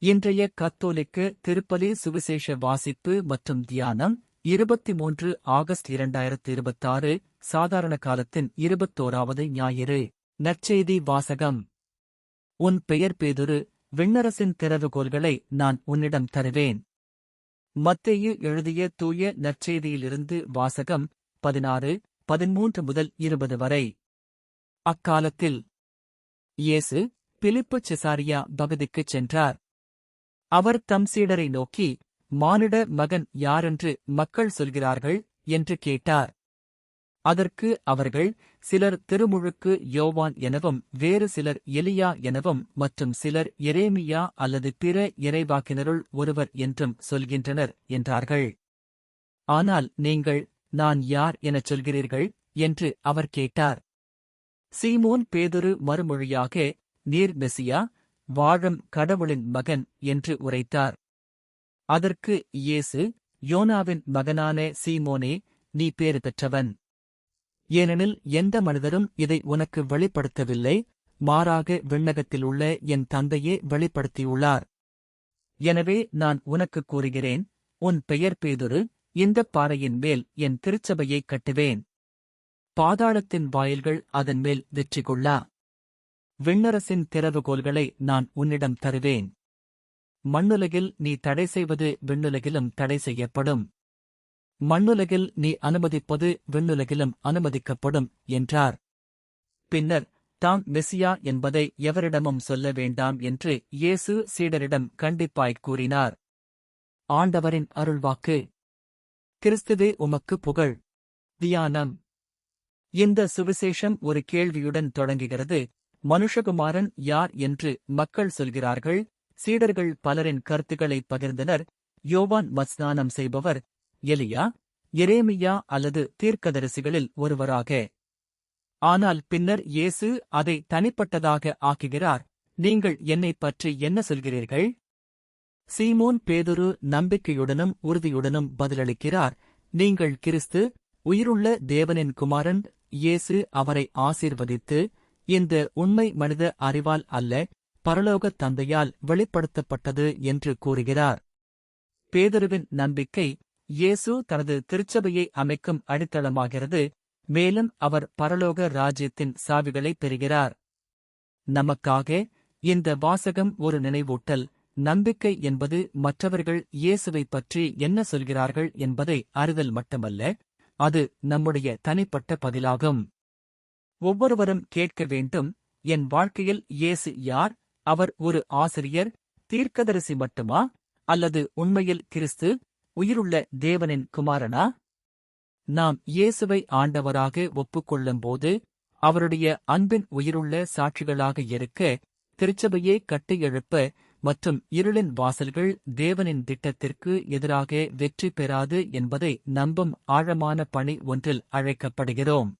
இன்றைய கத்தோலிக்க திருப்பலி சுவிசேஷ வாசிப்பு மற்றும் தியானம் 23 ஆகஸ்ட் 2026 சாதாரண காலத்தின் 21வது ஞாயிறு. நற்செய்தி வாசகம். உன் பெயர் பேதுரு, விண்ணரசின் திறவுகோல்களை நான் உன்னிடம் தருவேன். மத்தேயு எழுதிய தூய நற்செய்தியிலிருந்து வாசகம் 16:13 முதல் 20 வரை. அக்காலத்தில் இயேசு பிலிப்பு செசாரியா பகுதிக்குச் சென்றார். அவர் தம் சீடரை நோக்கி, மானிட மகன் யாரென்று மக்கள் சொல்கிறார்கள் என்று கேட்டார். அதற்கு அவர்கள், சிலர் திருமுழுக்கு யோவான் எனவும், வேறு சிலர் எலியா எனவும், மற்றும் சிலர் எரேமியா அல்லது பிற இறைவாக்கினருள் ஒருவர் என்றும் சொல்கின்றனர் என்றார்கள். ஆனால் நீங்கள், நான் யார் எனச் சொல்கிறீர்கள் என்று அவர் கேட்டார். சீமோன் பேதுரு மறுமொழியாக, நீர் மெசியா, வாழும் கடவுளின் மகன் என்று உரைத்தார். அதற்கு இயேசு, யோனாவின் மகனான சீமோனே, நீ பேறு பெற்றவன். ஏனெனில் எந்த மனிதரும் இதை உனக்கு வெளிப்படுத்தவில்லை, மாறாக விண்ணகத்திலுள்ள என் தந்தையே வெளிப்படுத்தியுள்ளார். எனவே நான் உனக்குக் கூறுகிறேன், உன் பெயர் பேதுரு, இந்தப் பாறையின் மேல் என் திருச்சபையைக் கட்டுவேன். பாதாளத்தின் வாயில்கள் அதன் மேல் வெற்றி கொள்ளா. விண்ணரசின் திறவுகோல்களை நான் உன்னிடம் தருவேன். மண்ணுலகில் நீ தடை செய்வது விண்ணுலகிலும் தடை செய்யப்படும். மண்ணுலகில் நீ அனுமதிப்பது விண்ணுலகிலும் அனுமதிக்கப்படும் என்றார். பின்னர், தாம் மெசியா என்பதை எவரிடமும் சொல்ல வேண்டாம் என்று இயேசு சீடரிடம் கண்டிப்பாய்க் கூறினார். ஆண்டவரின் அருள்வாக்கு. கிறிஸ்துவே உமக்கு புகழ். தியானம். இந்த சுவிசேஷம் ஒரு கேள்வியுடன் தொடங்குகிறது. மனுஷகுமாரன் யார் என்று மக்கள் சொல்கிறார்கள். சீடர்கள் பலரின் கருத்துக்களை பகிர்ந்தனர். யோவான் மஸ்நானம் செய்பவர், எலியா, எரேமியா அல்லது தீர்க்கதரிசிகளில் ஒருவராக. ஆனால் பின்னர் இயேசு அதை தனிப்பட்டதாக ஆக்குகிறார். நீங்கள் என்னைப் பற்றி என்ன சொல்கிறீர்கள்? சீமோன் பேதுரு நம்பிக்கையுடனும் உறுதியுடனும் பதிலளிக்கிறார், நீங்கள் கிறிஸ்து, உயிருள்ள தேவனின் குமாரன். இயேசு அவரை ஆசீர்வதித்து, இந்த உண்மை மனித அறிவால் அல்ல, பரலோகத் தந்தையால் வெளிப்படுத்தப்பட்டது என்று கூறுகிறார். பேதுருவின் நம்பிக்கை இயேசு தனது திருச்சபையை அமைக்கும் அடித்தளமாகிறது. மேலும் அவர் பரலோக ராஜ்யத்தின் சாவிகளைப் பெறுகிறார். நமக்காக இந்த வாசகம் ஒரு நினைவூட்டல். நம்பிக்கை என்பது மற்றவர்கள் இயேசுவைப் பற்றி என்ன சொல்கிறார்கள் என்பதை அறிதல் மட்டுமல்ல, அது நம்முடைய தனிப்பட்ட பதிலாகும். ஒவ்வொருவரும் கேட்க வேண்டும், என் வாழ்க்கையில் இயேசு யார்? அவர் ஒரு ஆசிரியர், தீர்க்கதரிசி மட்டுமா, அல்லது உண்மையில் கிறிஸ்து, உயிருள்ள தேவனின் குமாரனா? நாம் இயேசுவை ஆண்டவராக ஒப்புக்கொள்ளும்போது, அவருடைய அன்பின் உயிருள்ள சாட்சிகளாக இருக்க, திருச்சபையை கட்டி எழுப்ப மற்றும் இருளின் வாசல்கள் தேவனின் திட்டத்திற்கு எதிராக வெற்றி பெறாது என்பதை நம்பும் ஆழமான பணி ஒன்றில் அழைக்கப்படுகிறோம்.